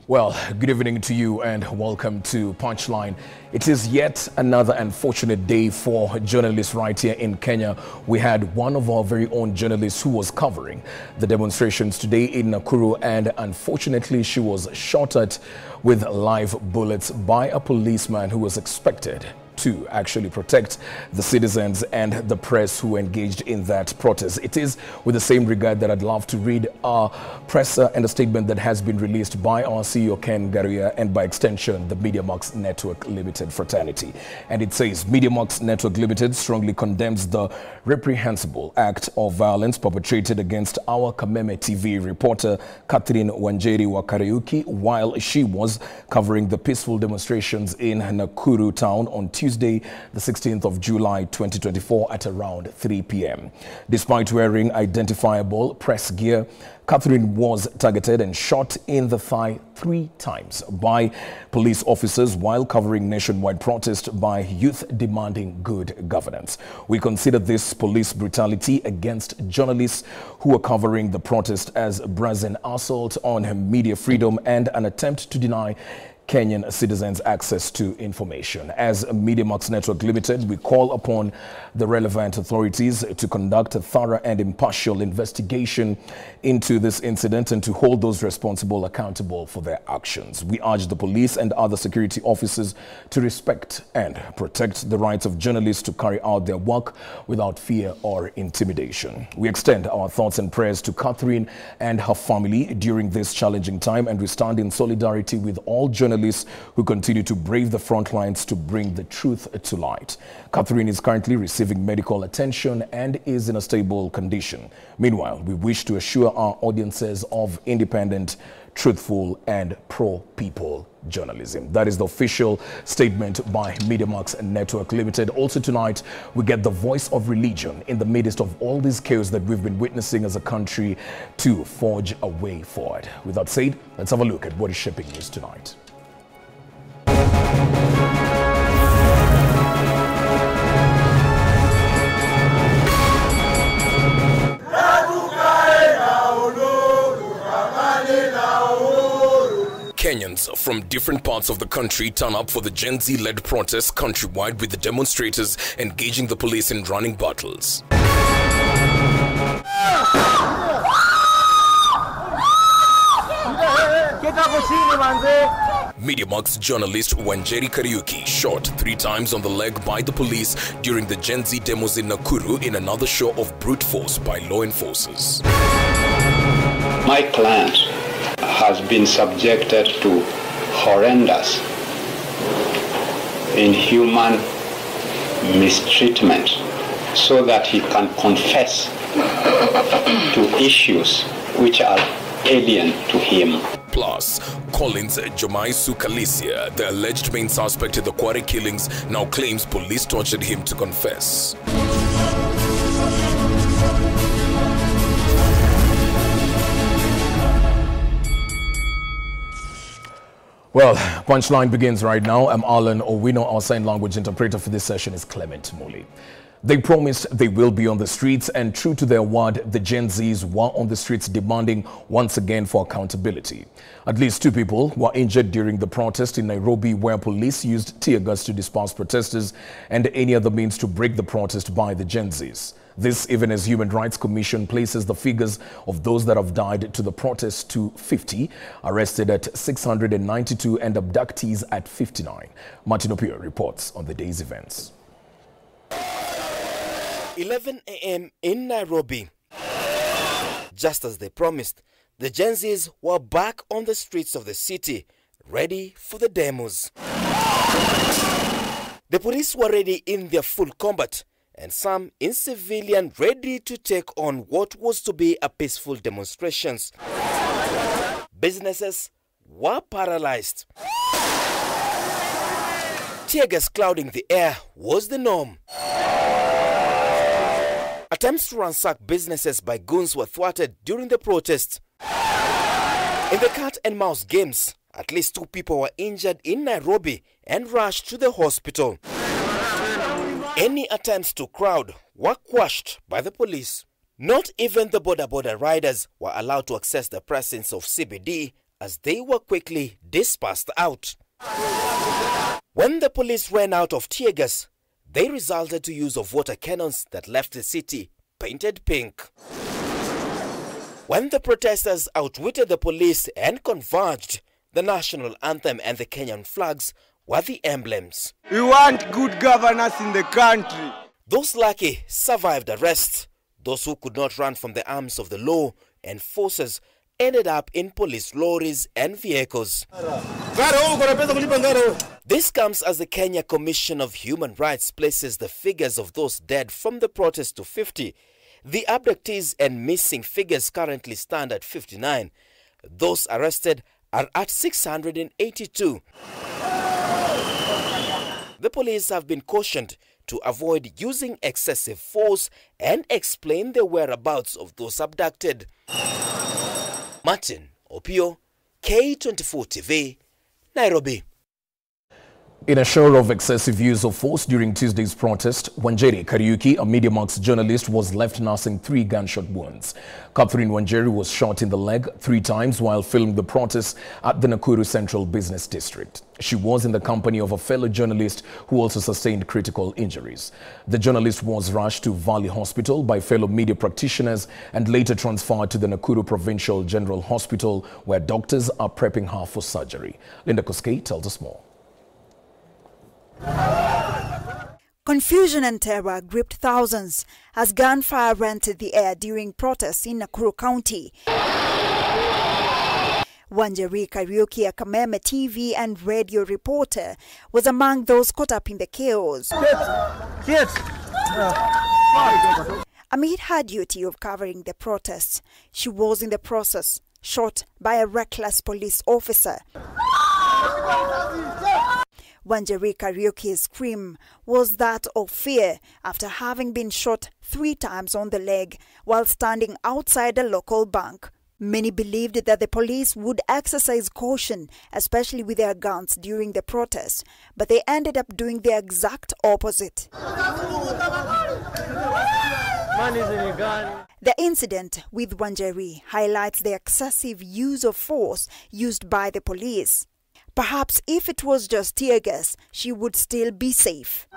Well, good evening to you and welcome to Punchline. It is yet another unfortunate day for journalists right here in Kenya. We had one of our very own journalists who was covering the demonstrations today in Nakuru, and unfortunately she was shot at with live bullets by a policeman who was expected to actually protect the citizens and the press who engaged in that protest. It is with the same regard that I'd love to read a presser and a statement that has been released by our CEO Ken Garia and by extension the MediaMax Network Limited fraternity. And it says MediaMax Network Limited strongly condemns the reprehensible act of violence perpetrated against our Kameme TV reporter Catherine Wanjeri wa Kariuki while she was covering the peaceful demonstrations in Nakuru town on Tuesday, the 16th of July 2024 at around 3 p.m. Despite wearing identifiable press gear, Catherine was targeted and shot in the thigh 3 times by police officers while covering nationwide protest by youth demanding good governance. We consider this police brutality against journalists who are covering the protest as brazen assault on media freedom and an attempt to deny Kenyan citizens access to information. As MediaMax Network Limited, we call upon the relevant authorities to conduct a thorough and impartial investigation into this incident and to hold those responsible accountable for their actions. We urge the police and other security officers to respect and protect the rights of journalists to carry out their work without fear or intimidation. We extend our thoughts and prayers to Catherine and her family during this challenging time, and we stand in solidarity with all journalists who continue to brave the front lines to bring the truth to light. Catherine is currently receiving medical attention and is in a stable condition. Meanwhile, we wish to assure our audiences of independent, truthful and pro-people journalism. That is the official statement by MediaMax Network Limited. Also tonight, we get the voice of religion in the midst of all this chaos that we've been witnessing as a country to forge a way forward. With that said, let's have a look at what is shaping news tonight. Kenyans from different parts of the country turn up for the Gen Z-led protests countrywide, with the demonstrators engaging the police in running battles. MediaMax journalist Wanjeri Kariuki shot 3 times on the leg by the police during the Gen Z demos in Nakuru in another show of brute force by law enforcers. My client has been subjected to horrendous, inhuman mistreatment so that he can confess to issues which are alien to him. Plus, Collins Jomaisu Kalisia, the alleged main suspect in the Kware killings, now claims police tortured him to confess. Well, Punchline begins right now. I'm Alan Owino. Our sign language interpreter for this session is Clement Muli. They promised they will be on the streets, and true to their word, the Gen Zs were on the streets demanding once again for accountability. At least 2 people were injured during the protest in Nairobi, where police used tear gas to disperse protesters and any other means to break the protest by the Gen Zs. This even as Human Rights Commission places the figures of those that have died to the protest to 50, arrested at 692 and abductees at 59. Martin Opio reports on the day's events. 11 a.m. in Nairobi. Just as they promised, the Gen Zs were back on the streets of the city, ready for the demos. The police were ready in their full combat, and some in civilian ready to take on what was to be a peaceful demonstrations. Businesses were paralyzed. Tear gas clouding the air was the norm. Attempts to ransack businesses by goons were thwarted during the protest. In the cat and mouse games, at least 2 people were injured in Nairobi and rushed to the hospital. Any attempts to crowd were quashed by the police. Not even the border riders were allowed to access the presence of CBD as they were quickly dispersed out. When the police ran out of tear gas, they resorted to use of water cannons that left the city painted pink. When the protesters outwitted the police and converged, the national anthem and the Kenyan flags were the emblems. We want good governance in the country. Those lucky survived arrest. Those who could not run from the arms of the law and forces ended up in police lorries and vehicles. This comes as the Kenya Commission of Human Rights places the figures of those dead from the protest to 50. The abductees and missing figures currently stand at 59. Those arrested are at 682. The police have been cautioned to avoid using excessive force and explain the whereabouts of those abducted. Martin Opio, K24 TV, Nairobi. In a show of excessive use of force during Tuesday's protest, Wanjeri Kariuki, a Media Max journalist, was left nursing 3 gunshot wounds. Catherine Wanjeri was shot in the leg 3 times while filming the protest at the Nakuru Central Business District. She was in the company of a fellow journalist who also sustained critical injuries. The journalist was rushed to Valley Hospital by fellow media practitioners and later transferred to the Nakuru Provincial General Hospital, where doctors are prepping her for surgery. Linda Koskei tells us more. Confusion and terror gripped thousands as gunfire rent the air during protests in Nakuru County. Wanjeri Kariuki, a Kameme TV and radio reporter, was among those caught up in the chaos. Amid her duty of covering the protests, she was in the process shot by a reckless police officer. Wanjeri Kariuki's scream was that of fear after having been shot 3 times on the leg while standing outside a local bank. Many believed that the police would exercise caution, especially with their guns during the protest, but they ended up doing the exact opposite. The incident with Wanjeri highlights the excessive use of force used by the police. Perhaps if it was just tear gas, she would still be safe.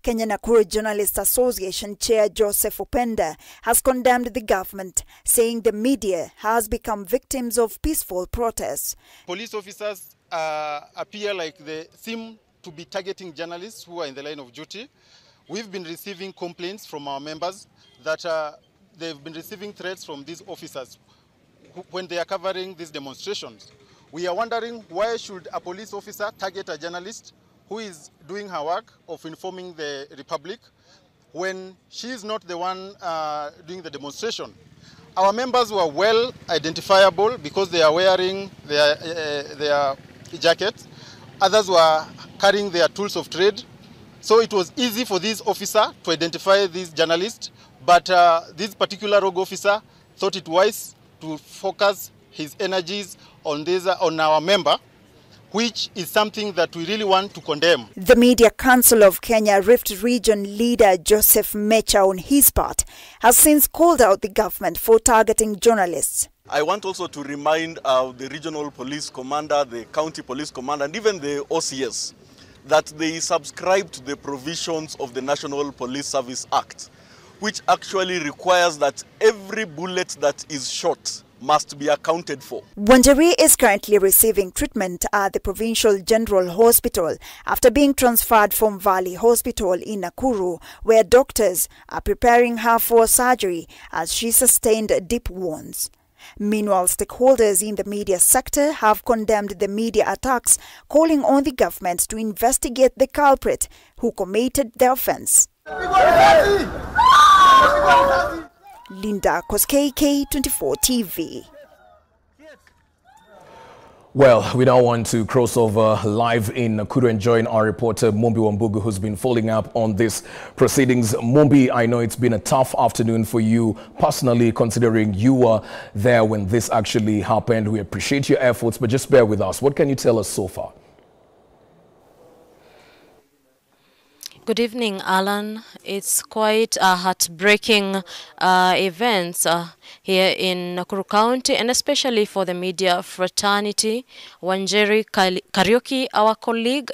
Kenya Nakuru Journalists Association Chair Joseph Upenda has condemned the government, saying the media has become victims of peaceful protests. Police officers appear like they seem to be targeting journalists who are in the line of duty. We've been receiving complaints from our members that they've been receiving threats from these officers when they are covering these demonstrations. We are wondering, why should a police officer target a journalist who is doing her work of informing the republic when she is not the one doing the demonstration? Our members were well identifiable because they are wearing their jackets. Others were carrying their tools of trade. So it was easy for this officer to identify this journalist, but this particular rogue officer thought it wise to focus his energies on our member, which is something that we really want to condemn. The Media Council of Kenya Rift Region leader Joseph Mecha, on his part, has since called out the government for targeting journalists. I want also to remind the regional police commander, the county police commander, and even the OCS that they subscribe to the provisions of the National Police Service Act, which actually requires that every bullet that is shot must be accounted for. Wanjeri is currently receiving treatment at the Provincial General Hospital after being transferred from Valley Hospital in Nakuru, where doctors are preparing her for surgery as she sustained deep wounds. Meanwhile, stakeholders in the media sector have condemned the media attacks, calling on the government to investigate the culprit who committed the offense. Linda Koskei, K24 TV. Well, we now want to cross over live in Nakuru and join our reporter Mumbi Wambugu, who's been following up on these proceedings. Mumbi, I know it's been a tough afternoon for you personally, considering you were there when this actually happened. We appreciate your efforts, but just bear with us. What can you tell us so far? Good evening, Alan. It's quite a heartbreaking event here in Nakuru County, and especially for the media fraternity. Wanjeri Kariuki, our colleague,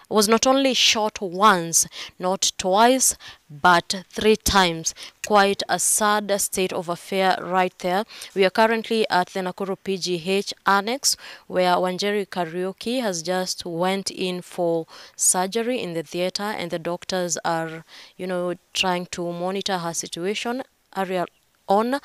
was not only shot once, not twice, but 3 times. Quite a sad state of affair right there. We are currently at the Nakuru PGH Annex, where Wanjeri Kariuki has just went in for surgery in the theater, and the doctors are, trying to monitor her situation earlier on.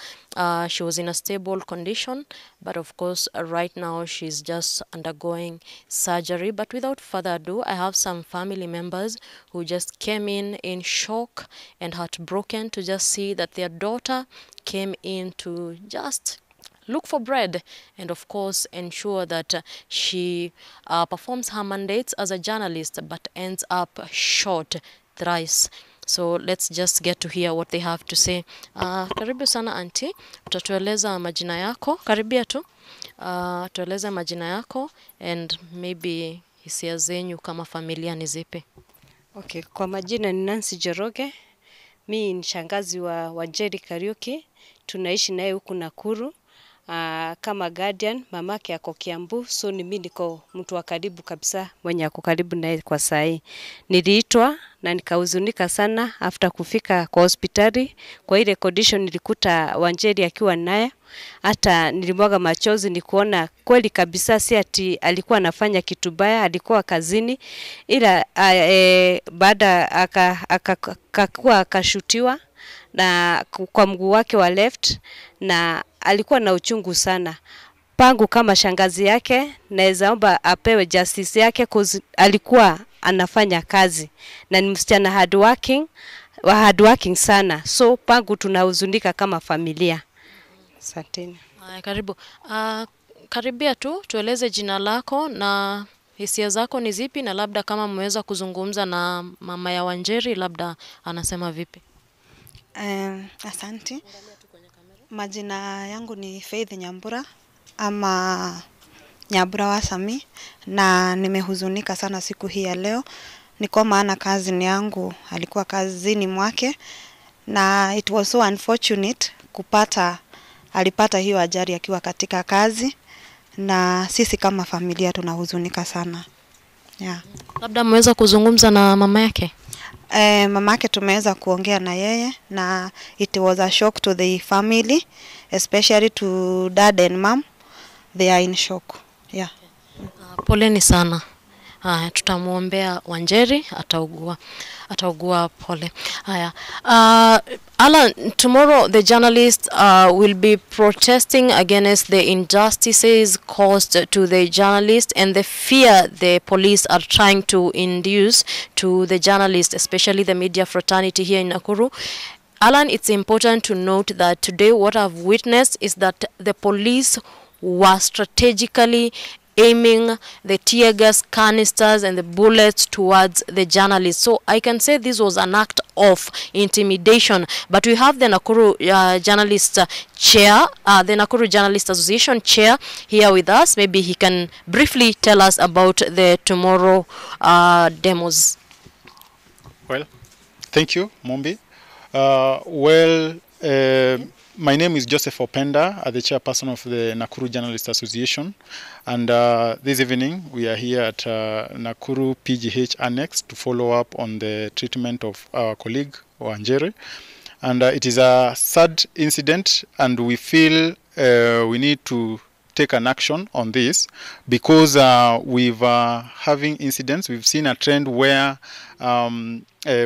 She was in a stable condition, but of course right now she's just undergoing surgery. But without further ado, I have some family members who just came in shock and heartbroken to just see that their daughter came in to just look for bread and of course ensure that she performs her mandates as a journalist, but ends up shot thrice. So let's just get to hear what they have to say. Karibu sana auntie, utatueleza majina yako, karibia tu. Tueleza majina yako and maybe hisia zenyu kama familia ni zipi. Okay, kwa majina ni Nancy Joroge. Mimi ni shangazi wa Wanjeri Kariuki. Tunaishi naye huku Nakuru. Kama guardian, mamake ako Kiambu, so ni mimi niko mtu wa karibu kabisa mwenye ako karibu naye kwa sahi. Niliitwa na nikahuzunika sana after kufika kwa hospitali. Kwa ile condition nilikuta Wanjeri akiwa naye, hata nilimwaga machozi nikuona kweli kabisa si ati alikuwa anafanya kitu baya, alikuwa kazini, ila baada akashutiwa na kwa mguu wake wa left, na alikuwa na uchungu sana. Pangu kama shangazi yake naweza omba apewe justice yake, alikuwa anafanya kazi na ni msichana hardworking sana. So pangu tunahuzunika kama familia. Asanteni. Karibu. Karibia tu, tueleze jina lako na hisia zako ni zipi, na labda kama mmeweza kuzungumza na mama ya Wanjeri, labda anasema vipi. Asante. Majina yangu ni Faith Nyambura ama Nyambura Wasami, na nimehuzunika sana siku hii ya leo. Ni kwa maana kazini yangu alikuwa kazini mwake, na it was so unfortunate alipata hiyo ajali akiwa katika kazi, na sisi kama familia tunahuzunika sana. Yeah. Labda mmeweza kuzungumza na mama yake? Mamake tumeweza kuongea na yeye, na it was a shock to the family, especially to dad and mom. They are in shock. Yeah. Poleni sana. Tutamuombea Wanjeri, ataugua pole. Alan, tomorrow the journalists will be protesting against the injustices caused to the journalists and the fear the police are trying to induce to the journalists, especially the media fraternity here in Nakuru. Alan, it's important to note that today what I've witnessed is that the police were strategically aiming the tear gas canisters and the bullets towards the journalists. So I can say this was an act of intimidation. But we have the Nakuru Journalist Chair, the Nakuru Journalist Association Chair here with us. Maybe he can briefly tell us about the tomorrow demos. Well, thank you, Mombi. My name is Joseph Openda, the chairperson of the Nakuru Journalist Association, and this evening we are here at Nakuru PGH Annex to follow up on the treatment of our colleague Wanjeri. And it is a sad incident, and we feel we need to take an action on this because we've having incidents. We've seen a trend where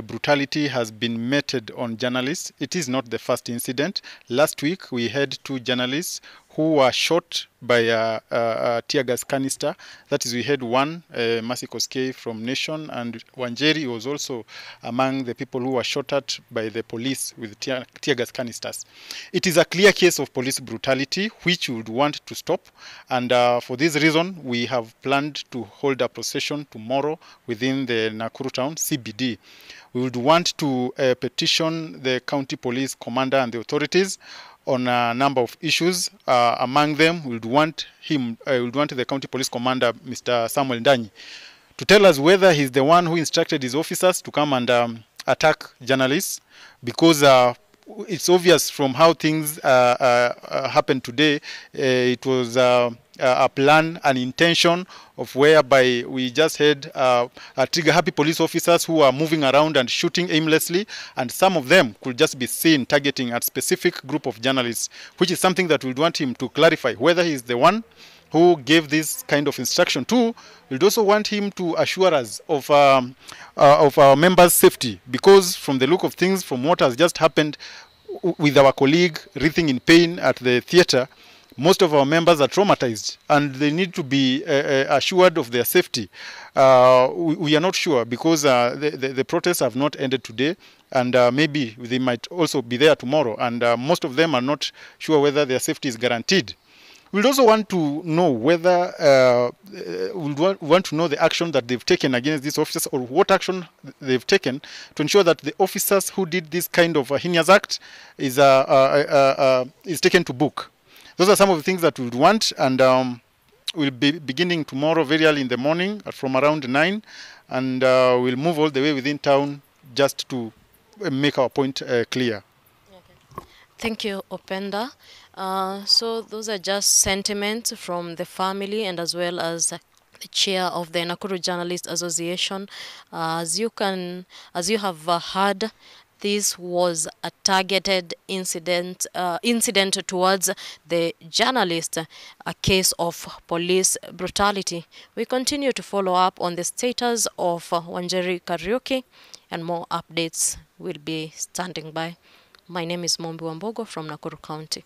brutality has been meted on journalists. It is not the first incident. Last week we had 2 journalists who were shot by a tear gas canister. That is, we had one, Mercy Koskei from Nation, and Wanjeri was also among the people who were shot at by the police with tear gas canisters. It is a clear case of police brutality, which we would want to stop. And for this reason, we have planned to hold a procession tomorrow within the Nakuru town, CBD. We would want to petition the county police commander and the authorities on a number of issues. Among them, we would want the county police commander, Mr. Samuel Ndanyi, to tell us whether he's the one who instructed his officers to come and attack journalists, because it's obvious from how things happened today. It was a plan, an intention of whereby we just had trigger-happy police officers who are moving around and shooting aimlessly, and some of them could just be seen targeting a specific group of journalists, which is something that we'd want him to clarify, whether he's the one who gave this kind of instruction to. We'd also want him to assure us of our members' safety, because from the look of things, from what has just happened with our colleague writhing in pain at the theatre, most of our members are traumatized and they need to be assured of their safety. We are not sure, because the protests have not ended today, and maybe they might also be there tomorrow, and most of them are not sure whether their safety is guaranteed. We'd also want to know whether want to know the action that they've taken against these officers, or what action they've taken to ensure that the officers who did this kind of heinous act is taken to book. Those are some of the things that we would want, and we'll be beginning tomorrow very early in the morning from around 9, and we'll move all the way within town just to make our point clear. Okay. Thank you, Openda. So those are just sentiments from the family and as well as the chair of the Nakuru Journalists Association. As you have heard, this was a targeted incident towards the journalist, a case of police brutality. We continue to follow up on the status of Wanjeri Kariuki, and more updates will be standing by. My name is Mombi Wambogo from Nakuru County.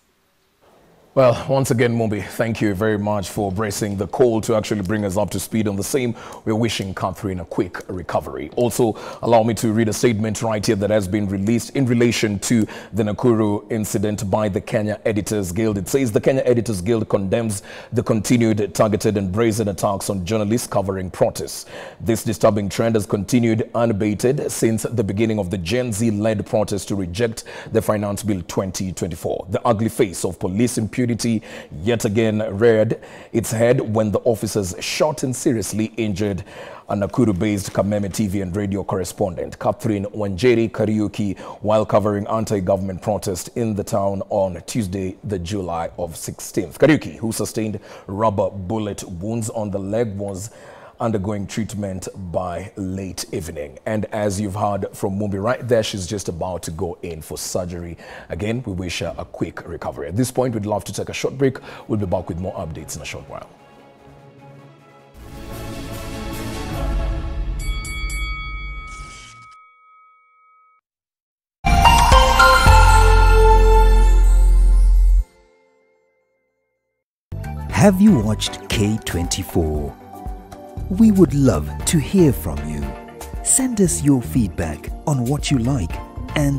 Well, once again, Mumbi, thank you very much for bracing the call to actually bring us up to speed on the same. We're wishing Catherine a quick recovery. Also, allow me to read a statement right here that has been released in relation to the Nakuru incident by the Kenya Editors Guild. It says the Kenya Editors Guild condemns the continued targeted and brazen attacks on journalists covering protests. This disturbing trend has continued unabated since the beginning of the Gen Z-led protest to reject the Finance Bill 2024. The ugly face of police impunity yet again reared its head when the officers shot and seriously injured a Nakuru-based Kameme TV and radio correspondent, Catherine Wanjeri Kariuki, while covering anti-government protest in the town on Tuesday, the July of 16th. Kariuki, who sustained rubber bullet wounds on the leg, was undergoing treatment by late evening. And as you've heard from Mumbi right there, she's just about to go in for surgery. Again, we wish her a quick recovery. At this point, we'd love to take a short break. We'll be back with more updates in a short while. Have you watched K24? We would love to hear from you. Send us your feedback on what you like and